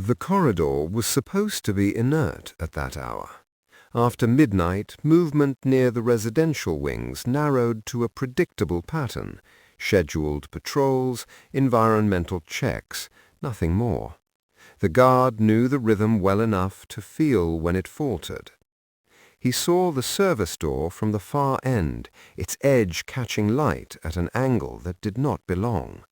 The corridor was supposed to be inert at that hour. After midnight, movement near the residential wings narrowed to a predictable pattern: scheduled patrols, environmental checks, nothing more. The guard knew the rhythm well enough to feel when it faltered. He saw the service door from the far end, its edge catching light at an angle that did not belong.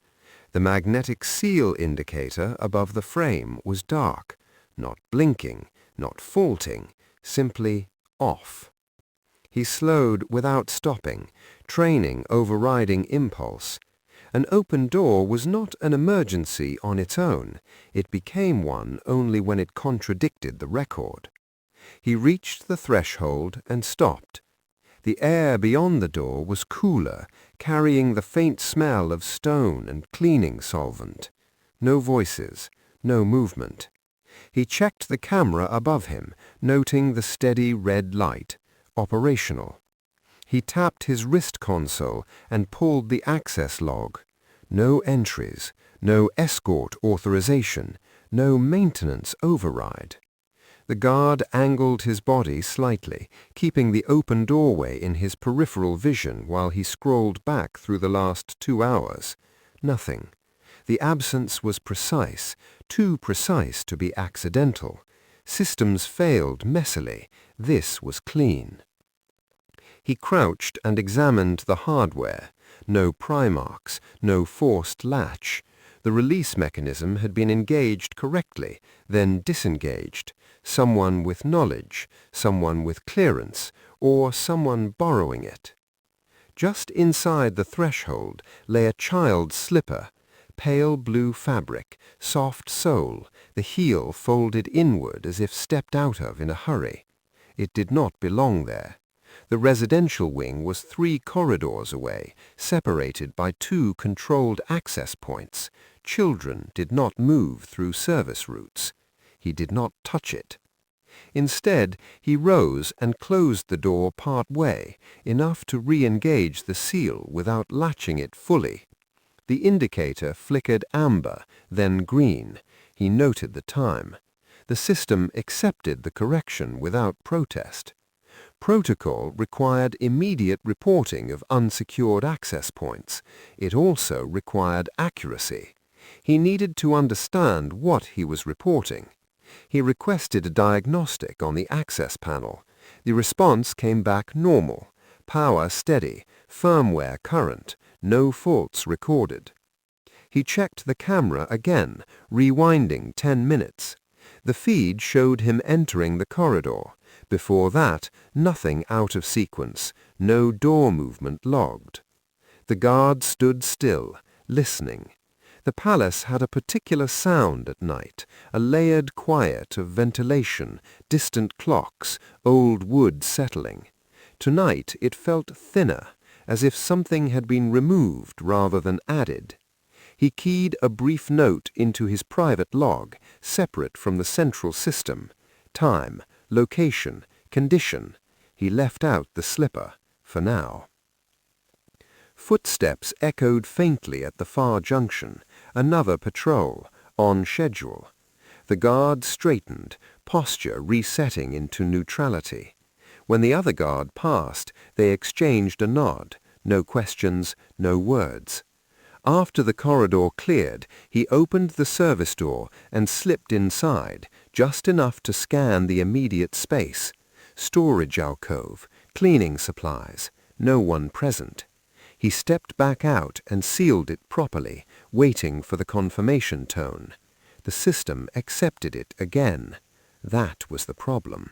The magnetic seal indicator above the frame was dark, not blinking, not faulting, simply off. He slowed without stopping, training overriding impulse. An open door was not an emergency on its own. It became one only when it contradicted the record. He reached the threshold and stopped. The air beyond the door was cooler, carrying the faint smell of stone and cleaning solvent. No voices, no movement. He checked the camera above him, noting the steady red light, operational. He tapped his wrist console and pulled the access log. No entries, no escort authorization, no maintenance override. The guard angled his body slightly, keeping the open doorway in his peripheral vision while he scrolled back through the last 2 hours. Nothing. The absence was precise, too precise to be accidental. Systems failed messily. This was clean. He crouched and examined the hardware. No pry marks, no forced latch. The release mechanism had been engaged correctly, then disengaged. Someone with knowledge, someone with clearance, or someone borrowing it. Just inside the threshold lay a child's slipper, pale blue fabric, soft sole, the heel folded inward as if stepped out of in a hurry. It did not belong there. The residential wing was 3 corridors away, separated by 2 controlled access points. Children did not move through service routes. He did not touch it. Instead, he rose and closed the door part way, enough to re-engage the seal without latching it fully. The indicator flickered amber, then green. He noted the time. The system accepted the correction without protest. Protocol required immediate reporting of unsecured access points. It also required accuracy. He needed to understand what he was reporting. He requested a diagnostic on the access panel. The response came back normal. Power steady, firmware current, no faults recorded. He checked the camera again, rewinding 10 minutes. The feed showed him entering the corridor. Before that, nothing out of sequence, no door movement logged. The guard stood still, listening. The palace had a particular sound at night, a layered quiet of ventilation, distant clocks, old wood settling. Tonight it felt thinner, as if something had been removed rather than added. He keyed a brief note into his private log, separate from the central system. Time, location, condition. He left out the slipper, for now. Footsteps echoed faintly at the far junction. Another patrol, on schedule. The guard straightened, posture resetting into neutrality. When the other guard passed, they exchanged a nod. No questions, no words. After the corridor cleared, he opened the service door and slipped inside, just enough to scan the immediate space. Storage alcove, cleaning supplies, no one present. He stepped back out and sealed it properly, waiting for the confirmation tone. The system accepted it again. That was the problem.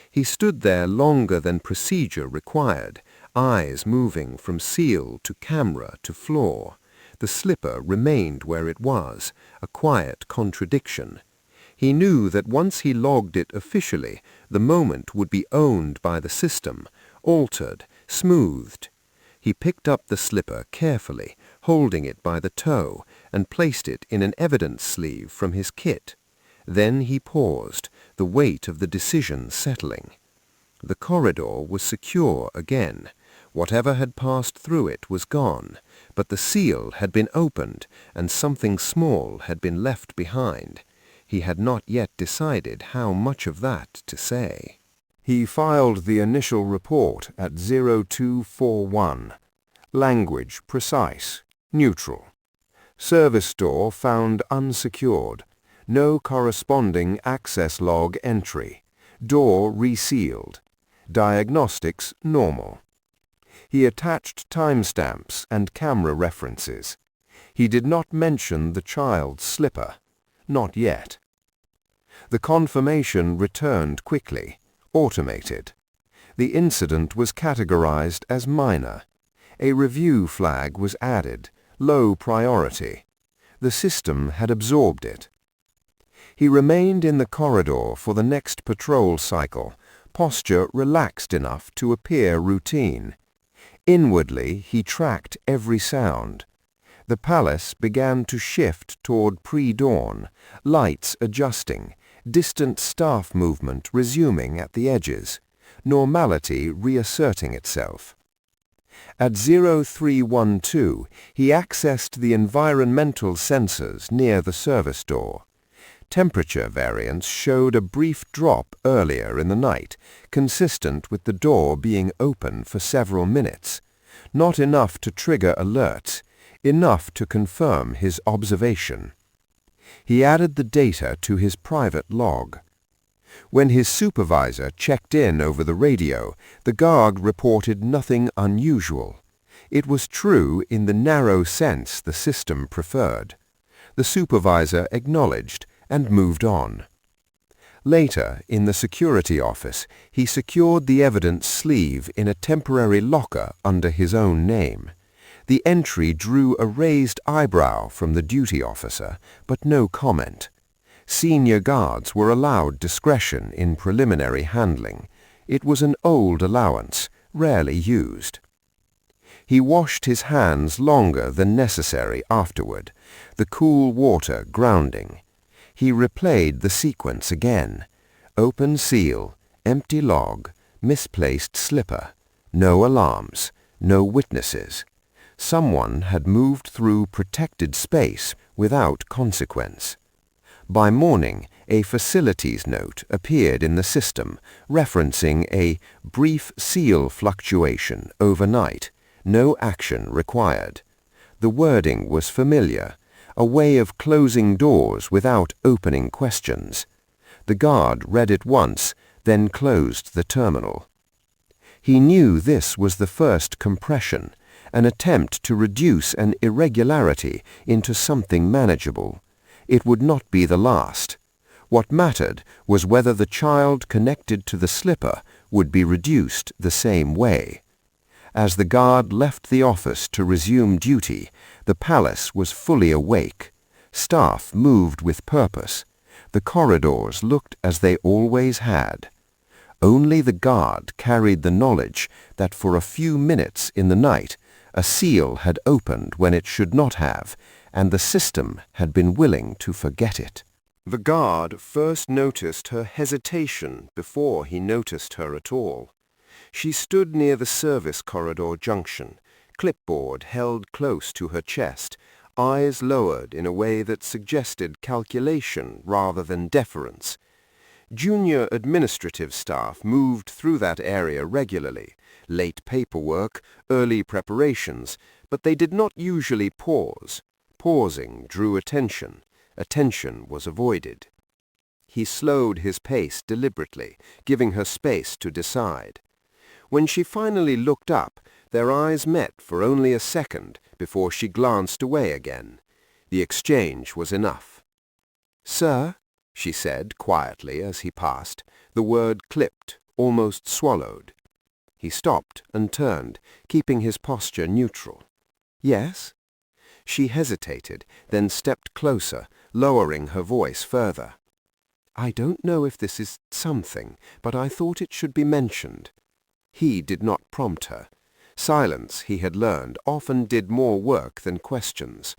He stood there longer than procedure required, eyes moving from seal to camera to floor. The slipper remained where it was, a quiet contradiction. He knew that once he logged it officially, the moment would be owned by the system, altered, smoothed. He picked up the slipper carefully, holding it by the toe, and placed it in an evidence sleeve from his kit. Then he paused, the weight of the decision settling. The corridor was secure again. Whatever had passed through it was gone, but the seal had been opened, and something small had been left behind. He had not yet decided how much of that to say. He filed the initial report at 0241. Language precise, neutral. Service door found unsecured. No corresponding access log entry. Door resealed. Diagnostics normal. He attached timestamps and camera references. He did not mention the child's slipper. Not yet. The confirmation returned quickly, automated. The incident was categorized as minor. A review flag was added, low priority. The system had absorbed it. He remained in the corridor for the next patrol cycle, posture relaxed enough to appear routine. Inwardly, he tracked every sound. The palace began to shift toward pre-dawn, lights adjusting, distant staff movement resuming at the edges, normality reasserting itself. At 0312, he accessed the environmental sensors near the service door. Temperature variance showed a brief drop earlier in the night, consistent with the door being open for several minutes. Not enough to trigger alerts, enough to confirm his observation. He added the data to his private log. When his supervisor checked in over the radio, the guard reported nothing unusual. It was true in the narrow sense the system preferred. The supervisor acknowledged and moved on. Later, in the security office, he secured the evidence sleeve in a temporary locker under his own name. The entry drew a raised eyebrow from the duty officer, but no comment. Senior guards were allowed discretion in preliminary handling. It was an old allowance, rarely used. He washed his hands longer than necessary afterward, the cool water grounding. He replayed the sequence again. Open seal, empty log, misplaced slipper. No alarms, no witnesses. Someone had moved through protected space without consequence. By morning, a facilities note appeared in the system, referencing a brief seal fluctuation overnight. No action required. The wording was familiar, a way of closing doors without opening questions. The guard read it once, then closed the terminal. He knew this was the first compression, an attempt to reduce an irregularity into something manageable. It would not be the last. What mattered was whether the child connected to the slipper would be reduced the same way. As the guard left the office to resume duty, the palace was fully awake. Staff moved with purpose. The corridors looked as they always had. Only the guard carried the knowledge that for a few minutes in the night, a seal had opened when it should not have, and the system had been willing to forget it. The guard first noticed her hesitation before he noticed her at all. She stood near the service corridor junction, clipboard held close to her chest, eyes lowered in a way that suggested calculation rather than deference. Junior administrative staff moved through that area regularly, late paperwork, early preparations, but they did not usually pause. Pausing drew attention. Attention was avoided. He slowed his pace deliberately, giving her space to decide. When she finally looked up, their eyes met for only a second before she glanced away again. The exchange was enough. "Sir," she said quietly as he passed, the word clipped, almost swallowed. He stopped and turned, keeping his posture neutral. "Yes?" She hesitated, then stepped closer, lowering her voice further. "I don't know if this is something, but I thought it should be mentioned." He did not prompt her. Silence, he had learned, often did more work than questions.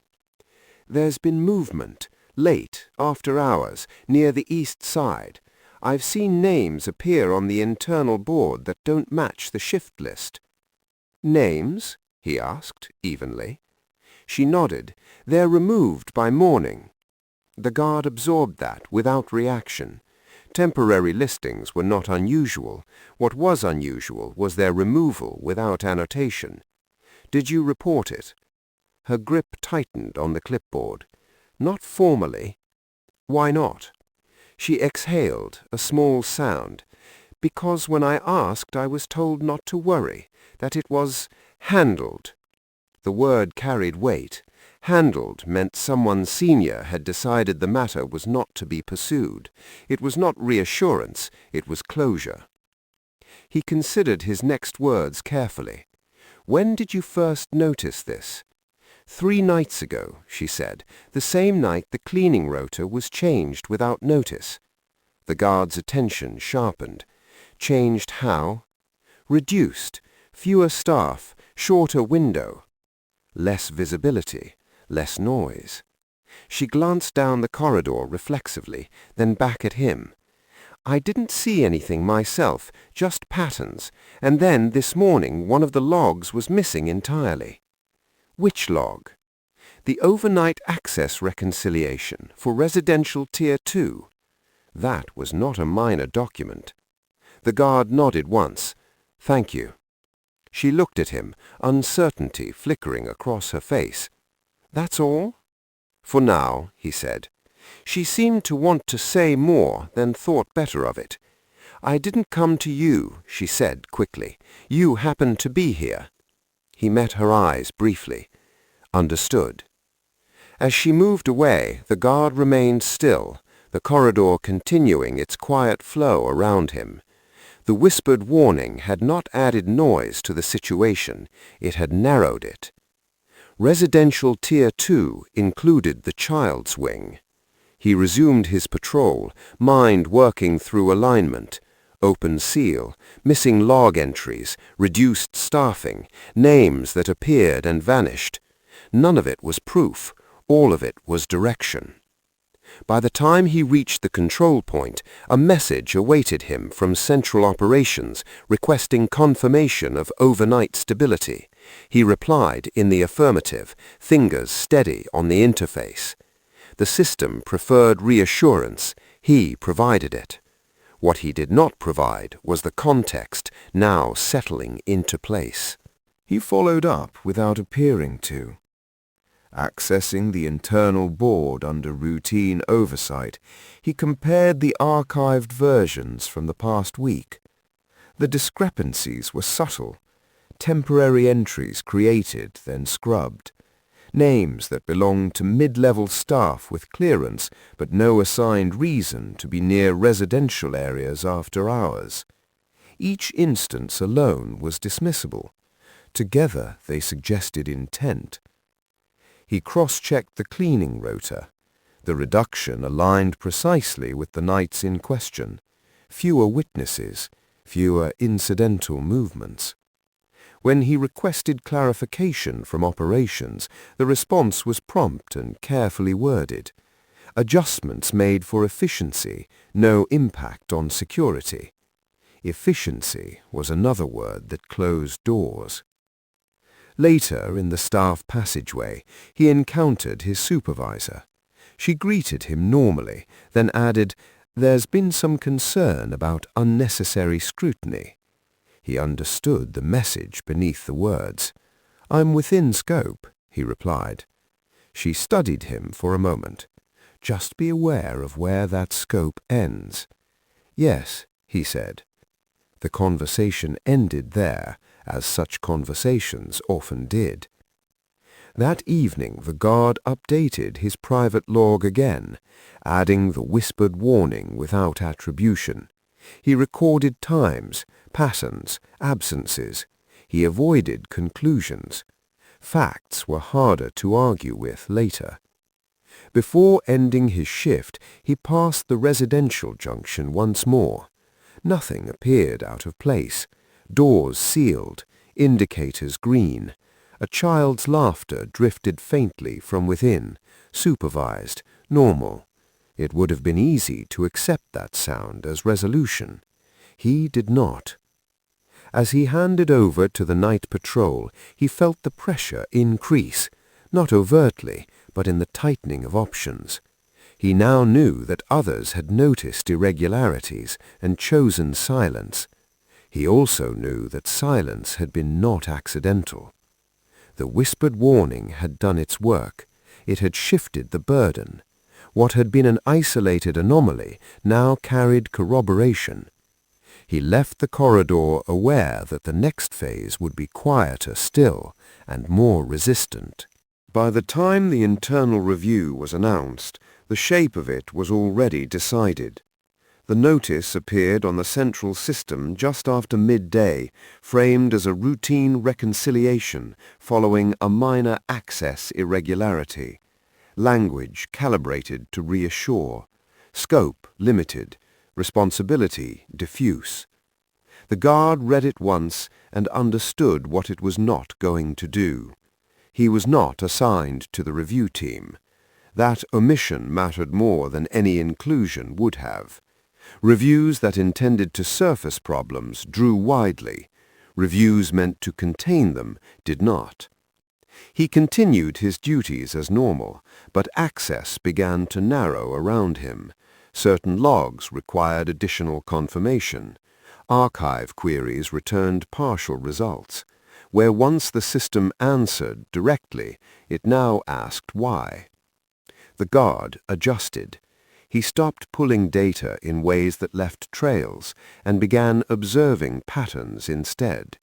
"There's been movement, late, after hours, near the east side. I've seen names appear on the internal board that don't match the shift list." "Names?" he asked, evenly. She nodded. "They're removed by morning." The guard absorbed that without reaction. Temporary listings were not unusual. What was unusual was their removal without annotation. Did you report it? Her grip tightened on the clipboard. Not formally. Why not? She exhaled, a small sound. Because when I asked, I was told not to worry, that it was handled. The word carried weight. Handled meant someone senior had decided the matter was not to be pursued. It was not reassurance, it was closure. He considered his next words carefully. When did you first notice this? 3 nights ago, she said, the same night the cleaning rota was changed without notice. The guard's attention sharpened. Changed how? Reduced. Fewer staff, shorter window. Less visibility. Less noise. She glanced down the corridor reflexively, then back at him. I didn't see anything myself, just patterns, and then this morning one of the logs was missing entirely. Which log? The overnight access reconciliation for residential Tier 2. That was not a minor document. The guard nodded once. Thank you. She looked at him, uncertainty flickering across her face. That's all? For now, he said. She seemed to want to say more, then thought better of it. I didn't come to you, she said quickly. You happened to be here. He met her eyes briefly. Understood. As she moved away, the guard remained still, the corridor continuing its quiet flow around him. The whispered warning had not added noise to the situation, it had narrowed it. Residential Tier 2 included the child's wing. He resumed his patrol, mind working through alignment, open seal, missing log entries, reduced staffing, names that appeared and vanished. None of it was proof, all of it was direction. By the time he reached the control point, a message awaited him from Central Operations requesting confirmation of overnight stability. He replied in the affirmative, fingers steady on the interface. The system preferred reassurance. He provided it. What he did not provide was the context now settling into place. He followed up without appearing to. Accessing the internal board under routine oversight, he compared the archived versions from the past week. The discrepancies were subtle. Temporary entries created, then scrubbed. Names that belonged to mid-level staff with clearance, but no assigned reason to be near residential areas after hours. Each instance alone was dismissible. Together they suggested intent. He cross-checked the cleaning rota. The reduction aligned precisely with the nights in question. Fewer witnesses, fewer incidental movements. When he requested clarification from operations, the response was prompt and carefully worded. Adjustments made for efficiency, no impact on security. Efficiency was another word that closed doors. Later, in the staff passageway, he encountered his supervisor. She greeted him normally, then added, "There's been some concern about unnecessary scrutiny." He understood the message beneath the words. "I'm within scope," he replied. She studied him for a moment. "Just be aware of where that scope ends." "Yes," he said. The conversation ended there, as such conversations often did. That evening the guard updated his private log again, adding the whispered warning without attribution. He recorded times, patterns, absences. He avoided conclusions. Facts were harder to argue with later. Before ending his shift, he passed the residential junction once more. Nothing appeared out of place. Doors sealed, indicators green. A child's laughter drifted faintly from within, supervised, normal. It would have been easy to accept that sound as resolution. He did not. As he handed over to the night patrol, he felt the pressure increase, not overtly, but in the tightening of options. He now knew that others had noticed irregularities and chosen silence. He also knew that silence had been not accidental. The whispered warning had done its work. It had shifted the burden. What had been an isolated anomaly now carried corroboration. He left the corridor aware that the next phase would be quieter still and more resistant. By the time the internal review was announced, the shape of it was already decided. The notice appeared on the central system just after midday, framed as a routine reconciliation following a minor access irregularity. Language calibrated to reassure. Scope limited. Responsibility diffuse. The guard read it once and understood what it was not going to do. He was not assigned to the review team. That omission mattered more than any inclusion would have. Reviews that intended to surface problems drew widely. Reviews meant to contain them did not. He continued his duties as normal, but access began to narrow around him. Certain logs required additional confirmation. Archive queries returned partial results. Where once the system answered directly, it now asked why. The guard adjusted. He stopped pulling data in ways that left trails and began observing patterns instead.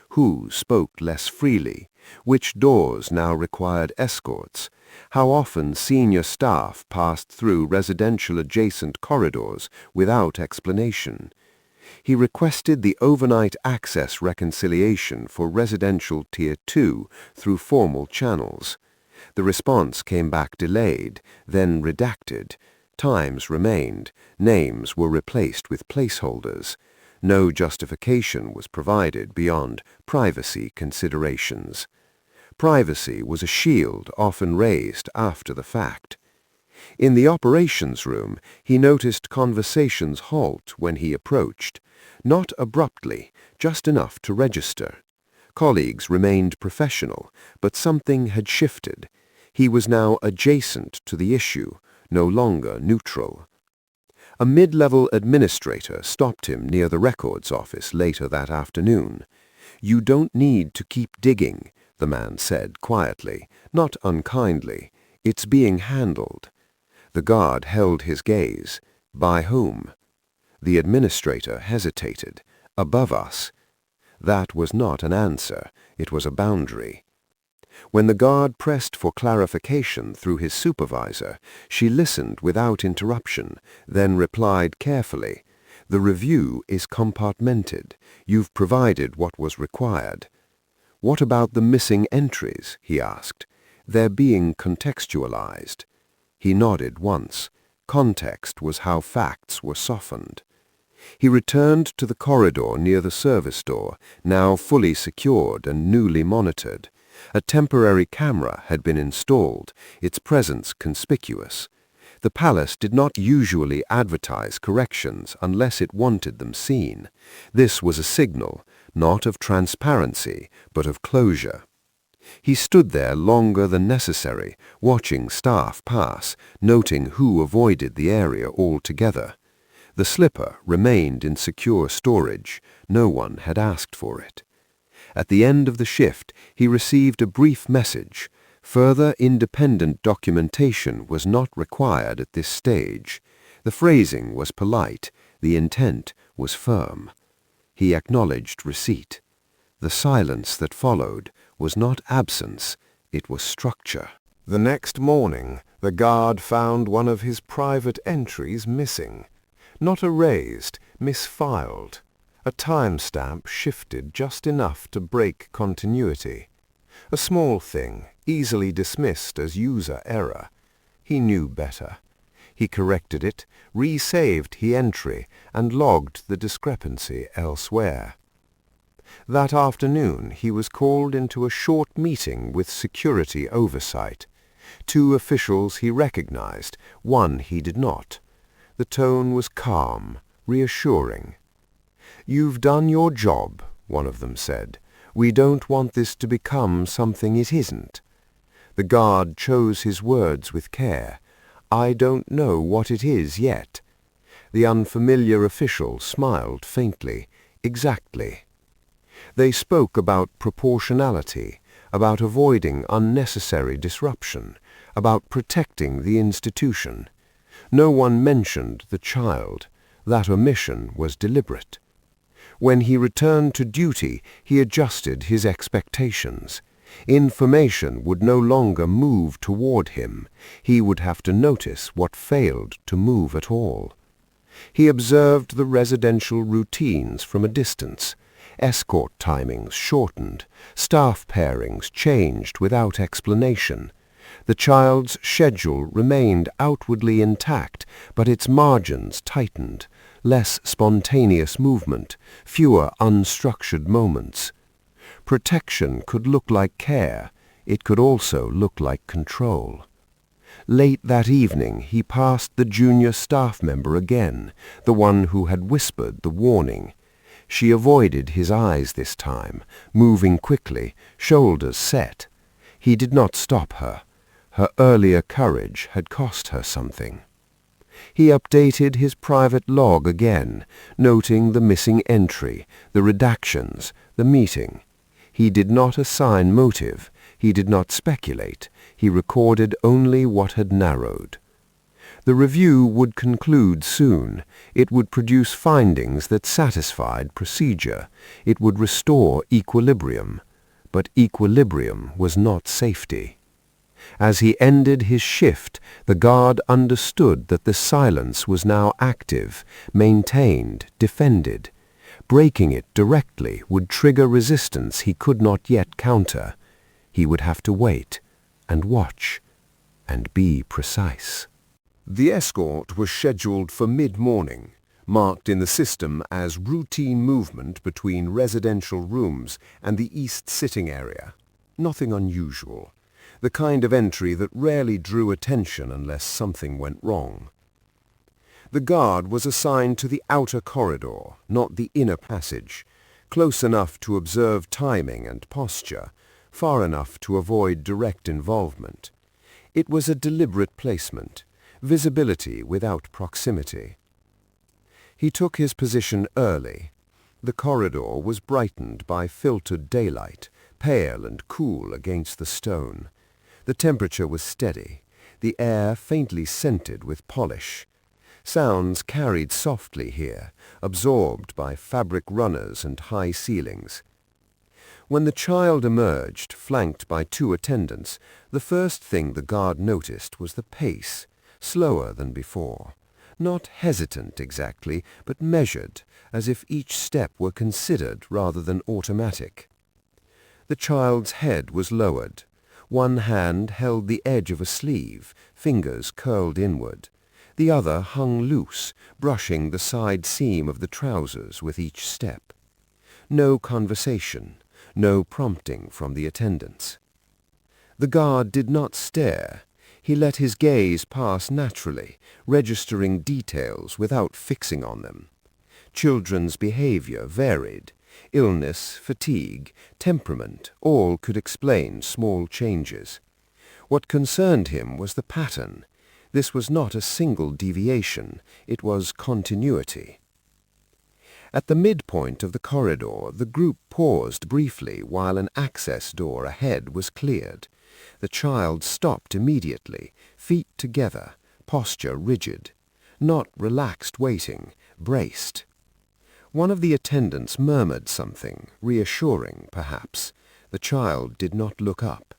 Who spoke less freely? Which doors now required escorts? How often senior staff passed through residential adjacent corridors without explanation? He requested the overnight access reconciliation for residential Tier 2 through formal channels. The response came back delayed, then redacted. Times remained. Names were replaced with placeholders. No justification was provided beyond privacy considerations. Privacy was a shield often raised after the fact. In the operations room, he noticed conversations halt when he approached. Not abruptly, just enough to register. Colleagues remained professional, but something had shifted. He was now adjacent to the issue, no longer neutral. A mid-level administrator stopped him near the records office later that afternoon. "You don't need to keep digging," the man said quietly, not unkindly. "It's being handled." The guard held his gaze. By whom? The administrator hesitated. Above us. That was not an answer. It was a boundary. When the guard pressed for clarification through his supervisor, she listened without interruption, then replied carefully, "The review is compartmented. You've provided what was required." "What about the missing entries?" he asked. "They're being contextualized." He nodded once. Context was how facts were softened. He returned to the corridor near the service door, now fully secured and newly monitored. A temporary camera had been installed, its presence conspicuous. The palace did not usually advertise corrections unless it wanted them seen. This was a signal, not of transparency, but of closure. He stood there longer than necessary, watching staff pass, noting who avoided the area altogether. The slipper remained in secure storage. No one had asked for it. At the end of the shift, he received a brief message. Further independent documentation was not required at this stage. The phrasing was polite. The intent was firm. He acknowledged receipt. The silence that followed was not absence, it was structure. The next morning, the guard found one of his private entries missing. Not erased, misfiled. A timestamp shifted just enough to break continuity. A small thing, easily dismissed as user error. He knew better. He corrected it, resaved the entry, and logged the discrepancy elsewhere. That afternoon he was called into a short meeting with security oversight. 2 officials he recognized, 1 he did not. The tone was calm, reassuring. "You've done your job," one of them said. "We don't want this to become something it isn't." The guard chose his words with care. "I don't know what it is yet." The unfamiliar official smiled faintly. "Exactly." They spoke about proportionality, about avoiding unnecessary disruption, about protecting the institution. No one mentioned the child. That omission was deliberate. When he returned to duty, he adjusted his expectations. Information would no longer move toward him. He would have to notice what failed to move at all. He observed the residential routines from a distance. Escort timings shortened. Staff pairings changed without explanation. The child's schedule remained outwardly intact, but its margins tightened. Less spontaneous movement, fewer unstructured moments. Protection could look like care. It could also look like control. Late that evening, he passed the junior staff member again, the one who had whispered the warning. She avoided his eyes this time, moving quickly, shoulders set. He did not stop her. Her earlier courage had cost her something. He updated his private log again, noting the missing entry, the redactions, the meeting. He did not assign motive. He did not speculate. He recorded only what had narrowed. The review would conclude soon. It would produce findings that satisfied procedure. It would restore equilibrium. But equilibrium was not safety. As he ended his shift, the guard understood that the silence was now active, maintained, defended. Breaking it directly would trigger resistance he could not yet counter. He would have to wait, and watch, and be precise. The escort was scheduled for mid-morning, marked in the system as routine movement between residential rooms and the east sitting area. Nothing unusual. The kind of entry that rarely drew attention unless something went wrong. The guard was assigned to the outer corridor, not the inner passage, close enough to observe timing and posture, far enough to avoid direct involvement. It was a deliberate placement, visibility without proximity. He took his position early. The corridor was brightened by filtered daylight, pale and cool against the stone. The temperature was steady, the air faintly scented with polish. Sounds carried softly here, absorbed by fabric runners and high ceilings. When the child emerged, flanked by two attendants, the first thing the guard noticed was the pace, slower than before. Not hesitant exactly, but measured, as if each step were considered rather than automatic. The child's head was lowered. One hand held the edge of a sleeve, fingers curled inward. The other hung loose, brushing the side seam of the trousers with each step. No conversation, no prompting from the attendants. The guard did not stare. He let his gaze pass naturally, registering details without fixing on them. Children's behavior varied. Illness, fatigue, temperament, all could explain small changes. What concerned him was the pattern. This was not a single deviation, it was continuity. At the midpoint of the corridor, the group paused briefly while an access door ahead was cleared. The child stopped immediately, feet together, posture rigid. Not relaxed waiting, braced. One of the attendants murmured something, reassuring, perhaps. The child did not look up.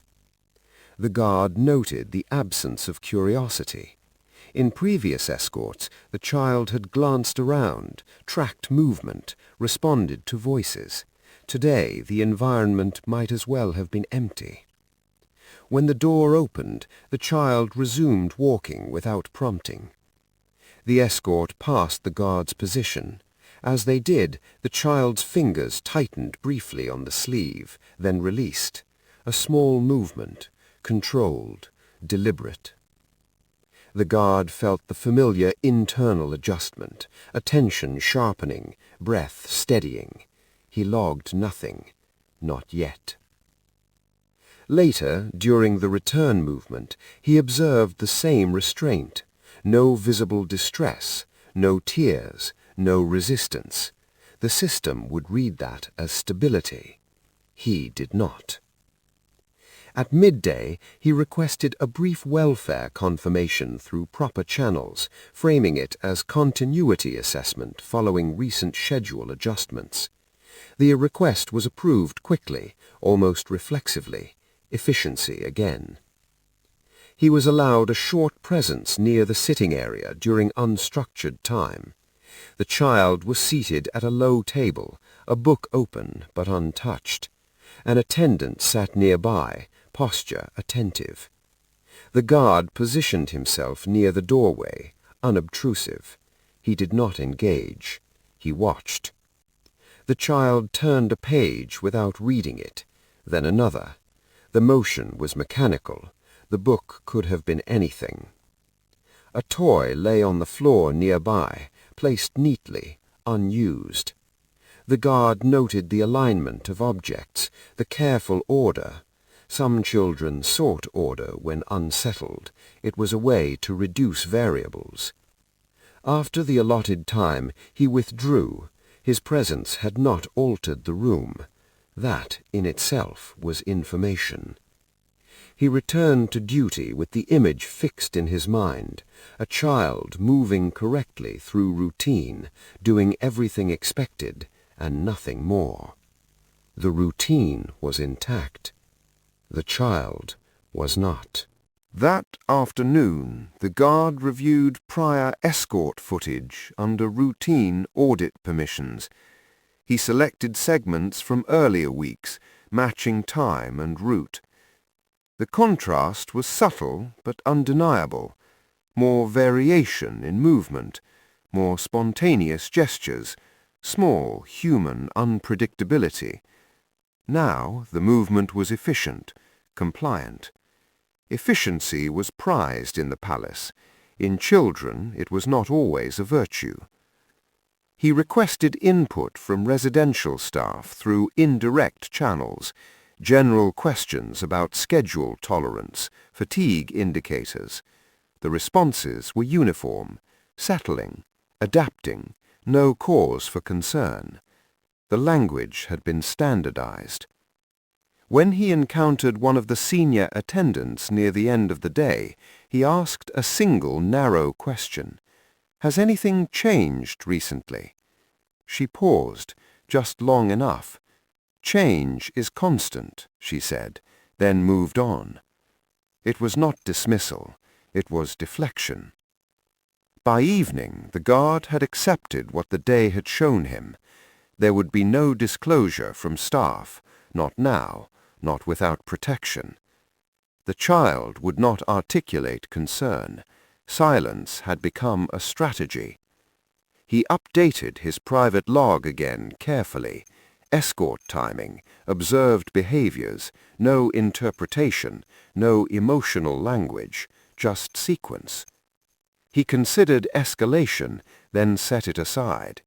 The guard noted the absence of curiosity. In previous escorts, the child had glanced around, tracked movement, responded to voices. Today, the environment might as well have been empty. When the door opened, the child resumed walking without prompting. The escort passed the guard's position. As they did, the child's fingers tightened briefly on the sleeve, then released. A small movement, controlled, deliberate. The guard felt the familiar internal adjustment, attention sharpening, breath steadying. He logged nothing. Not yet. Later, during the return movement, he observed the same restraint. No visible distress, no tears, no resistance. The system would read that as stability. He did not. At midday, he requested a brief welfare confirmation through proper channels, framing it as continuity assessment following recent schedule adjustments. The request was approved quickly, almost reflexively. Efficiency again. He was allowed a short presence near the sitting area during unstructured time. The child was seated at a low table, a book open but untouched. An attendant sat nearby, posture attentive. The guard positioned himself near the doorway, unobtrusive. He did not engage. He watched. The child turned a page without reading it, then another. The motion was mechanical. The book could have been anything. A toy lay on the floor nearby, placed neatly, unused. The guard noted the alignment of objects, the careful order. Some children sought order when unsettled. It was a way to reduce variables. After the allotted time, he withdrew. His presence had not altered the room. That, in itself, was information. He returned to duty with the image fixed in his mind, a child moving correctly through routine, doing everything expected, and nothing more. The routine was intact. The child was not. That afternoon, the guard reviewed prior escort footage under routine audit permissions. He selected segments from earlier weeks, matching time and route. The contrast was subtle but undeniable. More variation in movement, more spontaneous gestures, small human unpredictability. Now the movement was efficient, compliant. Efficiency was prized in the palace. In children it was not always a virtue. He requested input from residential staff through indirect channels, general questions about schedule tolerance, fatigue indicators. The responses were uniform, settling, adapting, no cause for concern. The language had been standardized. When he encountered one of the senior attendants near the end of the day, he asked a single narrow question. "Has anything changed recently?" She paused, just long enough. "Change is constant," she said, then moved on. It was not dismissal, it was deflection. By evening, the guard had accepted what the day had shown him. There would be no disclosure from staff, not now, not without protection. The child would not articulate concern. Silence had become a strategy. He updated his private log again carefully. Escort timing, observed behaviors, no interpretation, no emotional language, just sequence. He considered escalation, then set it aside.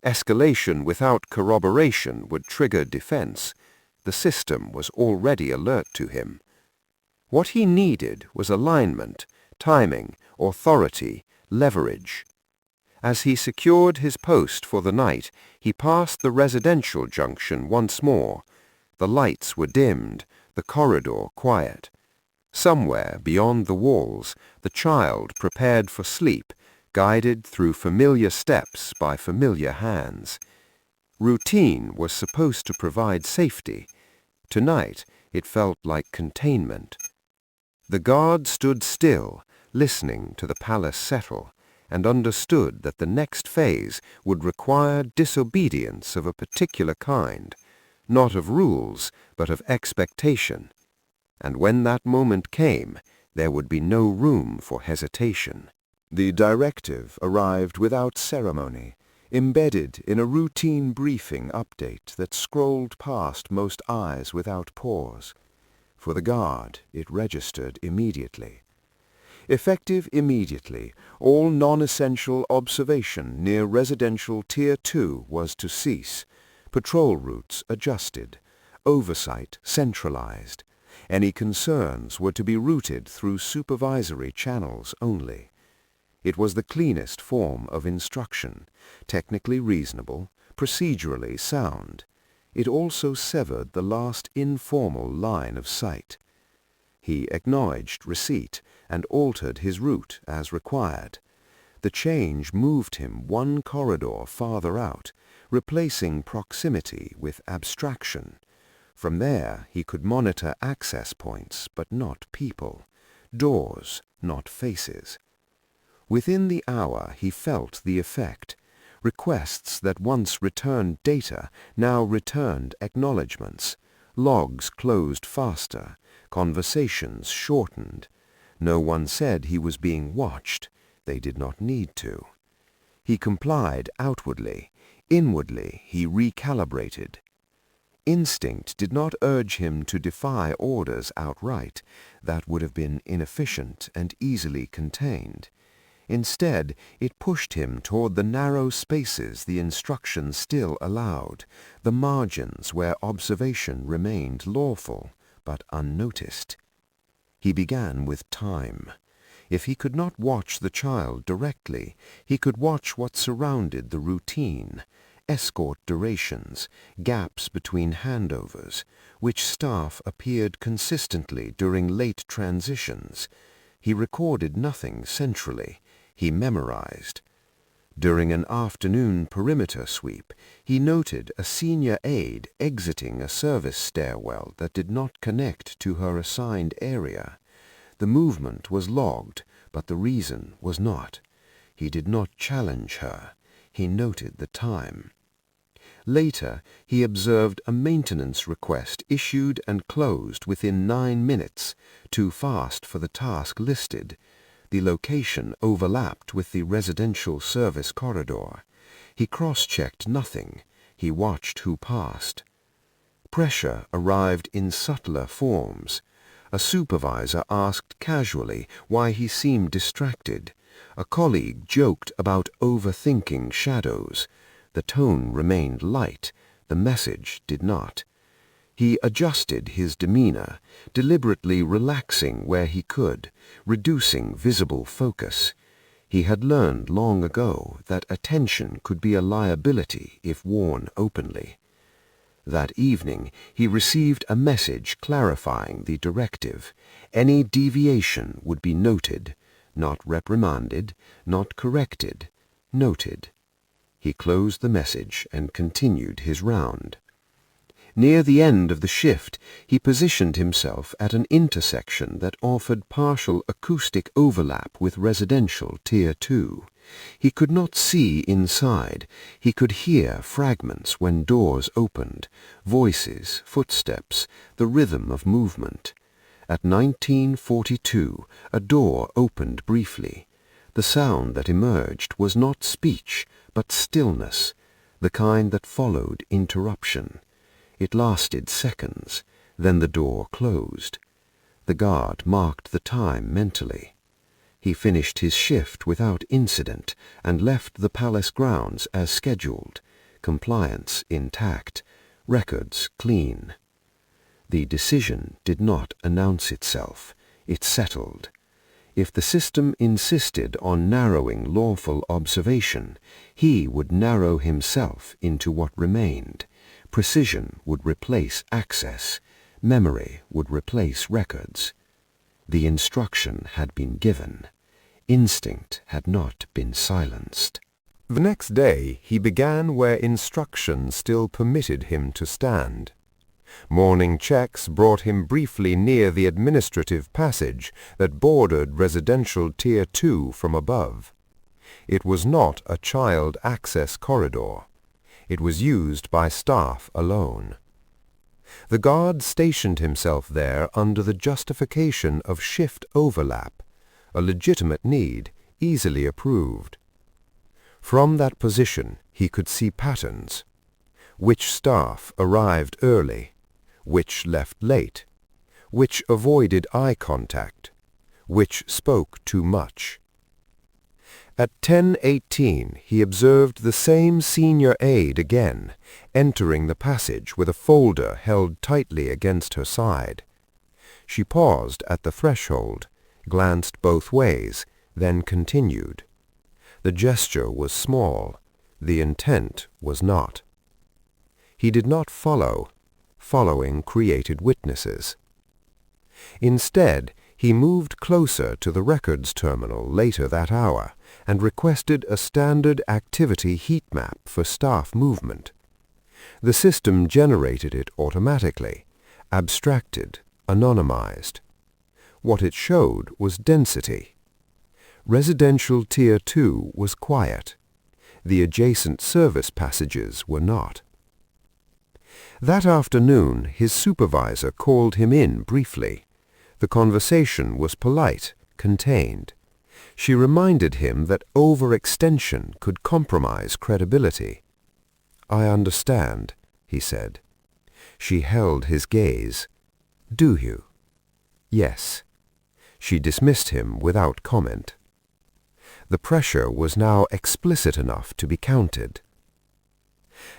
Escalation without corroboration would trigger defense. The system was already alert to him. What he needed was alignment, timing, authority, leverage. As he secured his post for the night, he passed the residential junction once more. The lights were dimmed, the corridor quiet. Somewhere beyond the walls, the child prepared for sleep, guided through familiar steps by familiar hands. Routine was supposed to provide safety. Tonight, it felt like containment. The guard stood still, listening to the palace settle, and understood that the next phase would require disobedience of a particular kind, not of rules, but of expectation. And when that moment came, there would be no room for hesitation. The directive arrived without ceremony, embedded in a routine briefing update that scrolled past most eyes without pause. For the guard, it registered immediately. Effective immediately, all non-essential observation near residential Tier 2 was to cease, patrol routes adjusted, oversight centralized. Any concerns were to be routed through supervisory channels only. It was the cleanest form of instruction, technically reasonable, procedurally sound. It also severed the last informal line of sight. He acknowledged receipt and altered his route as required. The change moved him one corridor farther out, replacing proximity with abstraction. From there he could monitor access points, but not people, doors, not faces. Within the hour he felt the effect. Requests that once returned data now returned acknowledgments. Logs closed faster, conversations shortened. No one said he was being watched. They did not need to. He complied outwardly. Inwardly he recalibrated. Instinct did not urge him to defy orders outright. That would have been inefficient and easily contained. Instead, it pushed him toward the narrow spaces the instructions still allowed, the margins where observation remained lawful, but unnoticed. He began with time. If he could not watch the child directly, he could watch what surrounded the routine, escort durations, gaps between handovers, which staff appeared consistently during late transitions. He recorded nothing centrally. He memorized. During an afternoon perimeter sweep, he noted a senior aide exiting a service stairwell that did not connect to her assigned area. The movement was logged, but the reason was not. He did not challenge her. He noted the time. Later, he observed a maintenance request issued and closed within 9 minutes, too fast for the task listed. The location overlapped with the residential service corridor. He cross-checked nothing. He watched who passed. Pressure arrived in subtler forms. A supervisor asked casually why he seemed distracted. A colleague joked about overthinking shadows. The tone remained light. The message did not. He adjusted his demeanor, deliberately relaxing where he could, reducing visible focus. He had learned long ago that attention could be a liability if worn openly. That evening he received a message clarifying the directive. Any deviation would be noted, not reprimanded, not corrected, noted. He closed the message and continued his round. Near the end of the shift, he positioned himself at an intersection that offered partial acoustic overlap with residential Tier 2. He could not see inside. He could hear fragments when doors opened, voices, footsteps, the rhythm of movement. At 1942, a door opened briefly. The sound that emerged was not speech, but stillness, the kind that followed interruption. It lasted seconds. Then the door closed. The guard marked the time mentally. He finished his shift without incident and left the palace grounds as scheduled, compliance intact, records clean. The decision did not announce itself. It settled. If the system insisted on narrowing lawful observation, he would narrow himself into what remained. Precision would replace access. Memory would replace records. The instruction had been given. Instinct had not been silenced. The next day he began where instruction still permitted him to stand. Morning checks brought him briefly near the administrative passage that bordered residential Tier 2 from above. It was not a child access corridor. It was used by staff alone. The guard stationed himself there under the justification of shift overlap, a legitimate need, easily approved. From that position he could see patterns. Which staff arrived early, which left late, which avoided eye contact, which spoke too much. At 10:18 he observed the same senior aide again, entering the passage with a folder held tightly against her side. She paused at the threshold, glanced both ways, then continued. The gesture was small. The intent was not. He did not follow. Following created witnesses. Instead, he moved closer to the records terminal later that hour and requested a standard activity heat map for staff movement. The system generated it automatically, abstracted, anonymized. What it showed was density. Residential Tier 2 was quiet. The adjacent service passages were not. That afternoon, his supervisor called him in briefly. The conversation was polite, contained. She reminded him that overextension could compromise credibility. "I understand," he said. She held his gaze. "Do you?" "Yes." She dismissed him without comment. The pressure was now explicit enough to be counted.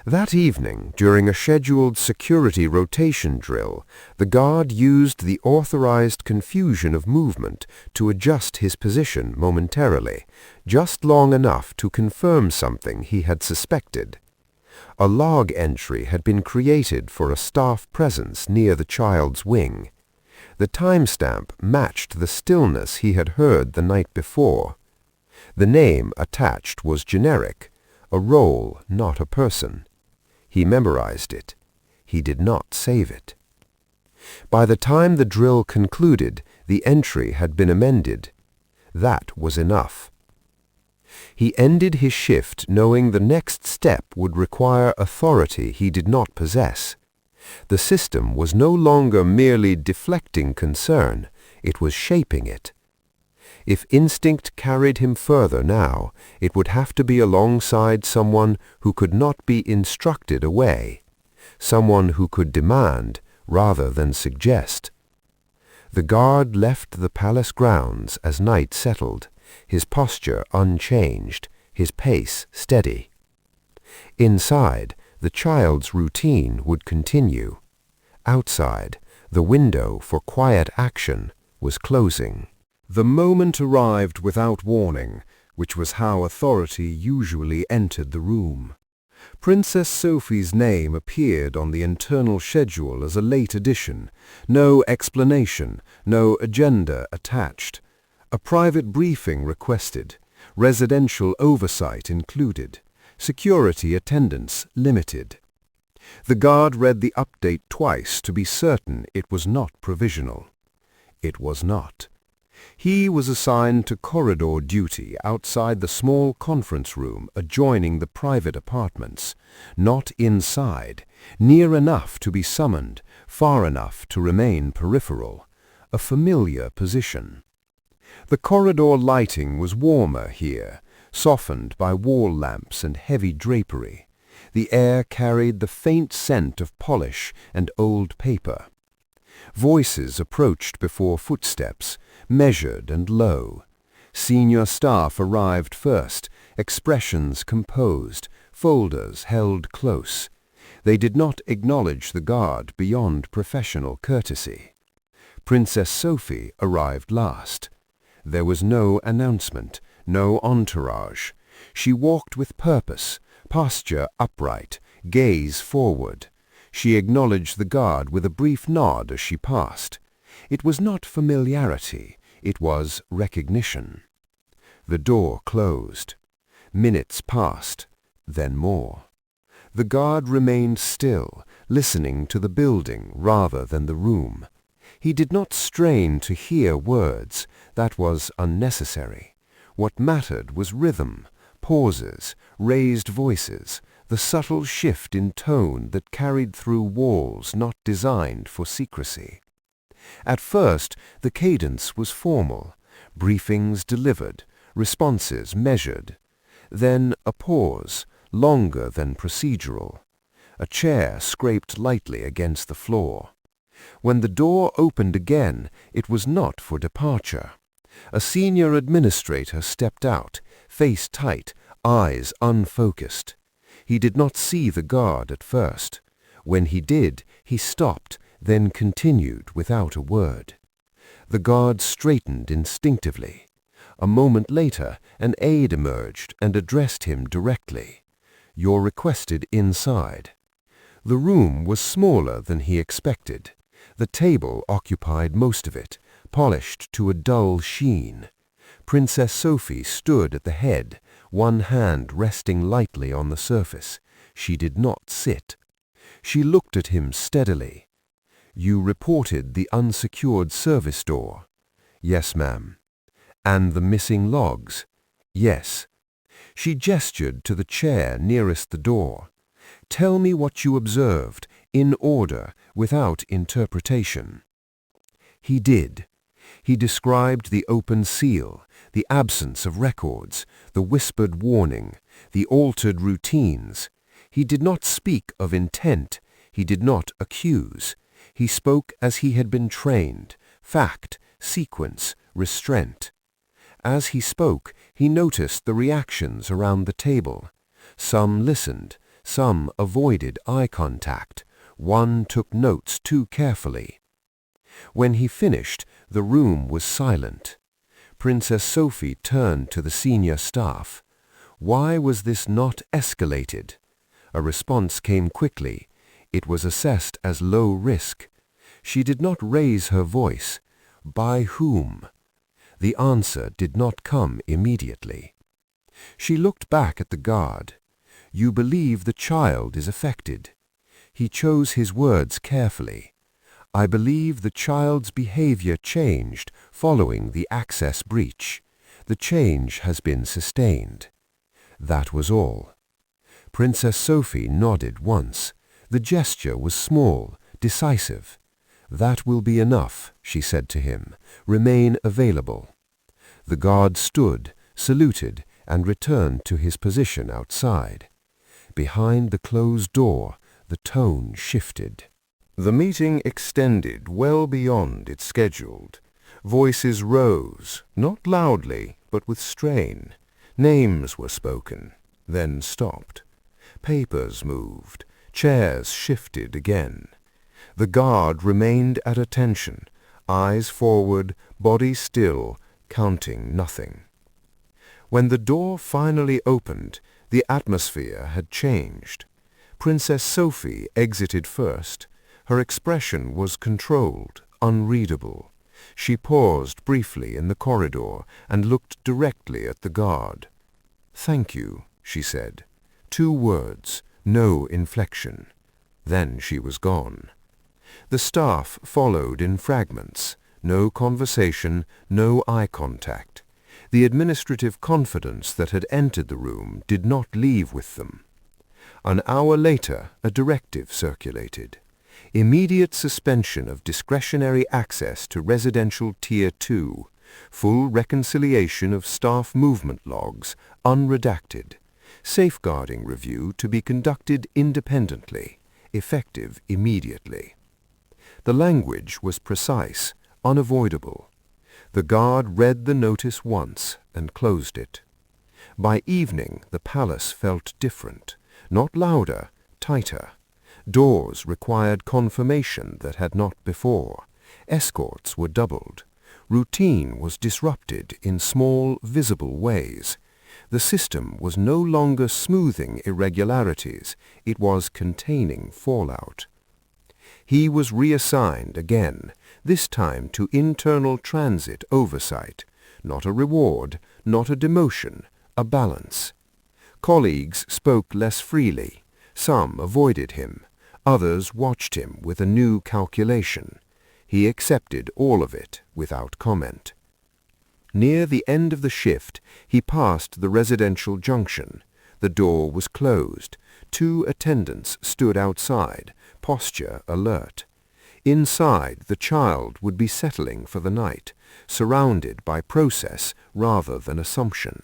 That evening, during a scheduled security rotation drill, the guard used the authorized confusion of movement to adjust his position momentarily, just long enough to confirm something he had suspected. A log entry had been created for a staff presence near the child's wing. The timestamp matched the stillness he had heard the night before. The name attached was generic, a role, not a person. He memorized it. He did not save it. By the time the drill concluded, the entry had been amended. That was enough. He ended his shift knowing the next step would require authority he did not possess. The system was no longer merely deflecting concern, it was shaping it. If instinct carried him further now, it would have to be alongside someone who could not be instructed away, someone who could demand rather than suggest. The guard left the palace grounds as night settled, his posture unchanged, his pace steady. Inside, the child's routine would continue. Outside, the window for quiet action was closing. The moment arrived without warning, which was how authority usually entered the room. Princess Sophie's name appeared on the internal schedule as a late addition, no explanation, no agenda attached. A private briefing requested, residential oversight included, security attendance limited. The guard read the update twice to be certain it was not provisional. It was not. He was assigned to corridor duty outside the small conference room adjoining the private apartments, not inside, near enough to be summoned, far enough to remain peripheral, a familiar position. The corridor lighting was warmer here, softened by wall lamps and heavy drapery. The air carried the faint scent of polish and old paper. Voices approached before footsteps, measured and low. Senior staff arrived first, expressions composed, folders held close. They did not acknowledge the guard beyond professional courtesy. Princess Sophie arrived last. There was no announcement, no entourage. She walked with purpose, posture upright, gaze forward. She acknowledged the guard with a brief nod as she passed. It was not familiarity, it was recognition. The door closed. Minutes passed, then more. The guard remained still, listening to the building rather than the room. He did not strain to hear words. That was unnecessary. What mattered was rhythm, pauses, raised voices, the subtle shift in tone that carried through walls not designed for secrecy. At first, the cadence was formal, briefings delivered, responses measured. Then a pause, longer than procedural. A chair scraped lightly against the floor. When the door opened again, it was not for departure. A senior administrator stepped out, face tight, eyes unfocused. He did not see the guard at first. When he did, he stopped, then continued without a word. The guard straightened instinctively. A moment later, an aide emerged and addressed him directly. "You're requested inside." The room was smaller than he expected. The table occupied most of it, polished to a dull sheen. Princess Sophie stood at the head, one hand resting lightly on the surface. She did not sit. She looked at him steadily. "You reported the unsecured service door?" "Yes, ma'am." "And the missing logs?" "Yes." She gestured to the chair nearest the door. "Tell me what you observed, in order, without interpretation." He did. He described the open seal, the absence of records, the whispered warning, the altered routines. He did not speak of intent. He did not accuse. He spoke as he had been trained: fact, sequence, restraint. As he spoke, he noticed the reactions around the table. Some listened, some avoided eye contact. One took notes too carefully. When he finished, the room was silent. Princess Sophie turned to the senior staff. Why was this not escalated? A response came quickly. It was assessed as low risk. She did not raise her voice. By whom? The answer did not come immediately. She looked back at the guard. "You believe the child is affected." He chose his words carefully. "I believe the child's behavior changed following the access breach. The change has been sustained." That was all. Princess Sophie nodded once. The gesture was small, decisive. "That will be enough," she said to him. "Remain available." The guard stood, saluted, and returned to his position outside. Behind the closed door, the tone shifted. The meeting extended well beyond its scheduled. Voices rose, not loudly, but with strain. Names were spoken, then stopped. Papers moved. Chairs shifted again. The guard remained at attention, eyes forward, body still, counting nothing. When the door finally opened, the atmosphere had changed. Princess Sophie exited first. Her expression was controlled, unreadable. She paused briefly in the corridor and looked directly at the guard. "Thank you," she said. 2 words, no inflection. Then she was gone. The staff followed in fragments. No conversation, no eye contact. The administrative confidence that had entered the room did not leave with them. An hour later, a directive circulated. Immediate suspension of discretionary access to residential Tier 2. Full reconciliation of staff movement logs, unredacted. Safeguarding review to be conducted independently, effective immediately. The language was precise, unavoidable. The guard read the notice once and closed it. By evening, the palace felt different, not louder, tighter. Doors required confirmation that had not before. Escorts were doubled. Routine was disrupted in small, visible ways. The system was no longer smoothing irregularities, it was containing fallout. He was reassigned again, this time to internal transit oversight, not a reward, not a demotion, a balance. Colleagues spoke less freely. Some avoided him. Others watched him with a new calculation. He accepted all of it without comment. Near the end of the shift, he passed the residential junction. The door was closed. 2 attendants stood outside, posture alert. Inside, the child would be settling for the night, surrounded by process rather than assumption.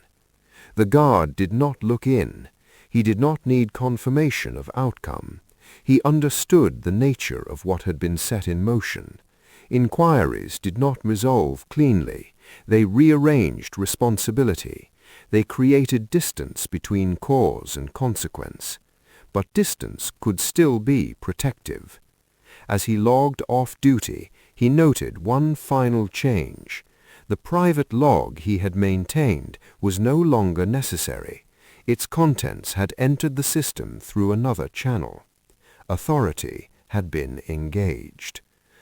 The guard did not look in. He did not need confirmation of outcome. He understood the nature of what had been set in motion. Inquiries did not resolve cleanly. They rearranged responsibility. They created distance between cause and consequence. But distance could still be protective. As he logged off duty, he noted one final change. The private log he had maintained was no longer necessary. Its contents had entered the system through another channel. Authority had been engaged.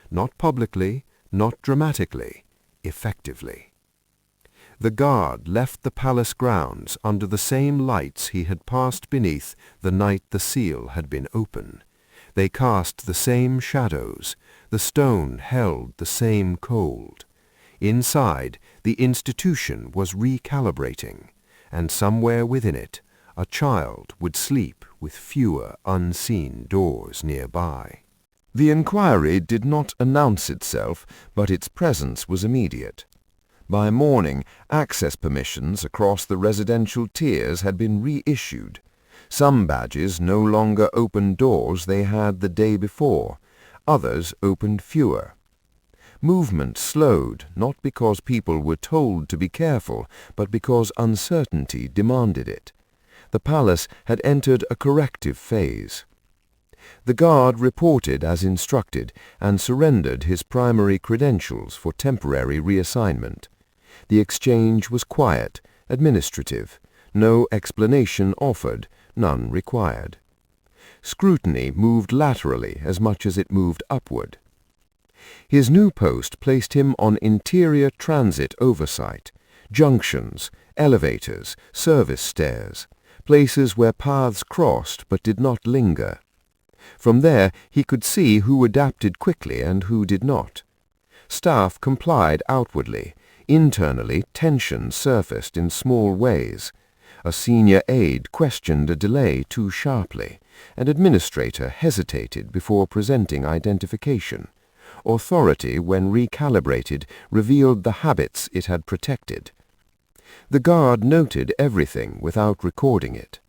Not publicly, not dramatically, effectively. The guard left the palace grounds under the same lights he had passed beneath the night the seal had been open. They cast the same shadows. The stone held the same cold. Inside, the institution was recalibrating, and somewhere within it, a child would sleep with fewer unseen doors nearby. The inquiry did not announce itself, but its presence was immediate. By morning, access permissions across the residential tiers had been reissued. Some badges no longer opened doors they had the day before. Others opened fewer. Movement slowed, not because people were told to be careful, but because uncertainty demanded it. The palace had entered a corrective phase. The guard reported as instructed and surrendered his primary credentials for temporary reassignment. The exchange was quiet, administrative, no explanation offered, none required. Scrutiny moved laterally as much as it moved upward. His new post placed him on interior transit oversight, junctions, elevators, service stairs, places where paths crossed but did not linger. From there he could see who adapted quickly and who did not. Staff complied outwardly. Internally, tension surfaced in small ways. A senior aide questioned a delay too sharply. An administrator hesitated before presenting identification. Authority, when recalibrated, revealed the habits it had protected. The guard noted everything without recording it.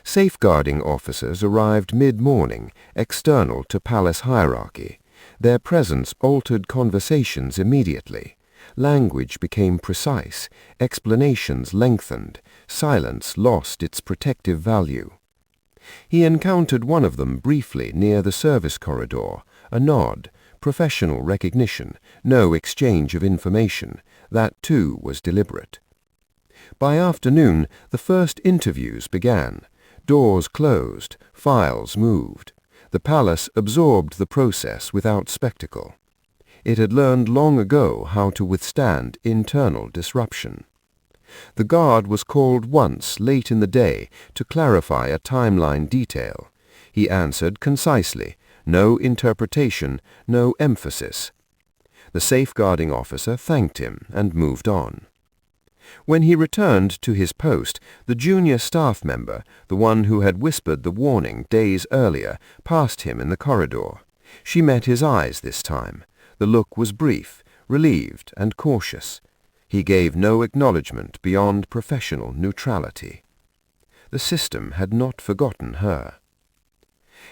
Safeguarding officers arrived mid-morning, external to palace hierarchy. Their presence altered conversations immediately. Language became precise, explanations lengthened, silence lost its protective value. He encountered one of them briefly near the service corridor, a nod, professional recognition, no exchange of information. That too was deliberate. By afternoon, the first interviews began. Doors closed, files moved. The palace absorbed the process without spectacle. It had learned long ago how to withstand internal disruption. The guard was called once late in the day to clarify a timeline detail. He answered concisely, no interpretation, no emphasis. The safeguarding officer thanked him and moved on. When he returned to his post, the junior staff member, the one who had whispered the warning days earlier, passed him in the corridor. She met his eyes this time. The look was brief, relieved, and cautious. He gave no acknowledgment beyond professional neutrality. The system had not forgotten her.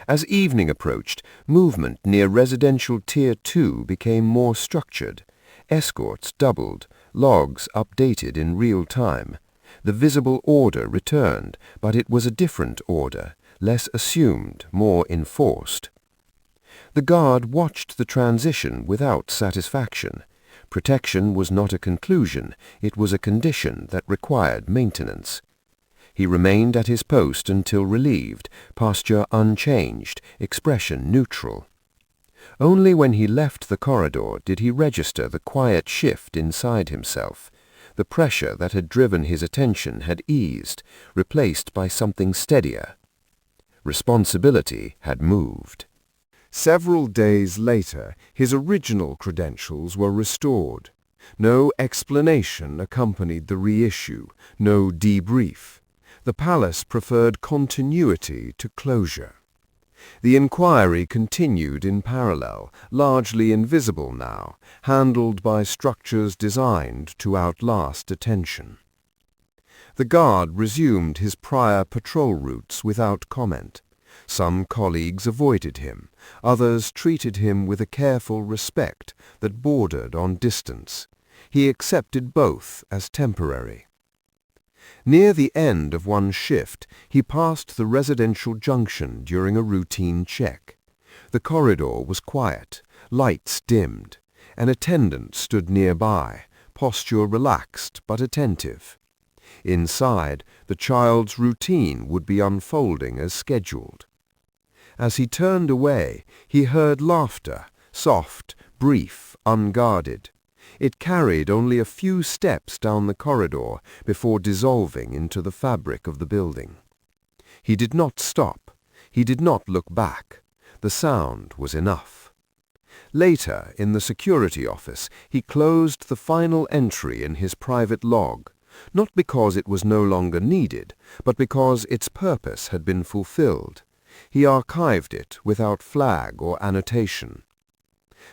As evening approached, movement near residential Tier 2 became more structured. Escorts doubled, logs updated in real time. The visible order returned, but it was a different order, less assumed, more enforced. The guard watched the transition without satisfaction. Protection was not a conclusion, it was a condition that required maintenance. He remained at his post until relieved, posture unchanged, expression neutral. Only when he left the corridor did he register the quiet shift inside himself. The pressure that had driven his attention had eased, replaced by something steadier. Responsibility had moved. Several days later, his original credentials were restored. No explanation accompanied the reissue, no debrief. The palace preferred continuity to closure. The inquiry continued in parallel, largely invisible now, handled by structures designed to outlast attention. The guard resumed his prior patrol routes without comment. Some colleagues avoided him, others treated him with a careful respect that bordered on distance. He accepted both as temporary. Near the end of one shift, he passed the residential junction during a routine check. The corridor was quiet, lights dimmed. An attendant stood nearby, posture relaxed but attentive. Inside, the child's routine would be unfolding as scheduled. As he turned away, he heard laughter, soft, brief, unguarded. It carried only a few steps down the corridor before dissolving into the fabric of the building. He did not stop. He did not look back. The sound was enough. Later, in the security office, he closed the final entry in his private log, not because it was no longer needed, but because its purpose had been fulfilled. He archived it without flag or annotation.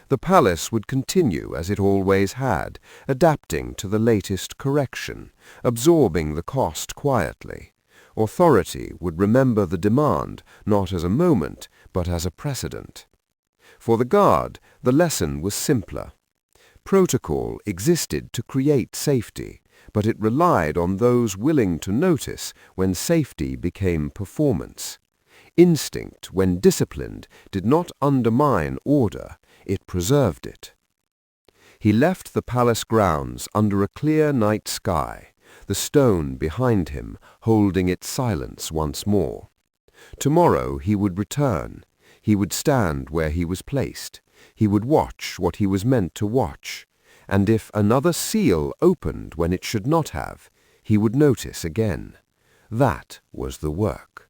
The palace would continue as it always had, adapting to the latest correction, absorbing the cost quietly. Authority would remember the demand not as a moment, but as a precedent. For the guard, the lesson was simpler. Protocol existed to create safety, but it relied on those willing to notice when safety became performance. Instinct, when disciplined, did not undermine order, it preserved it. He left the palace grounds under a clear night sky, the stone behind him holding its silence once more. Tomorrow he would return. He would stand where he was placed. He would watch what he was meant to watch. And if another seal opened when it should not have, he would notice again. That was the work.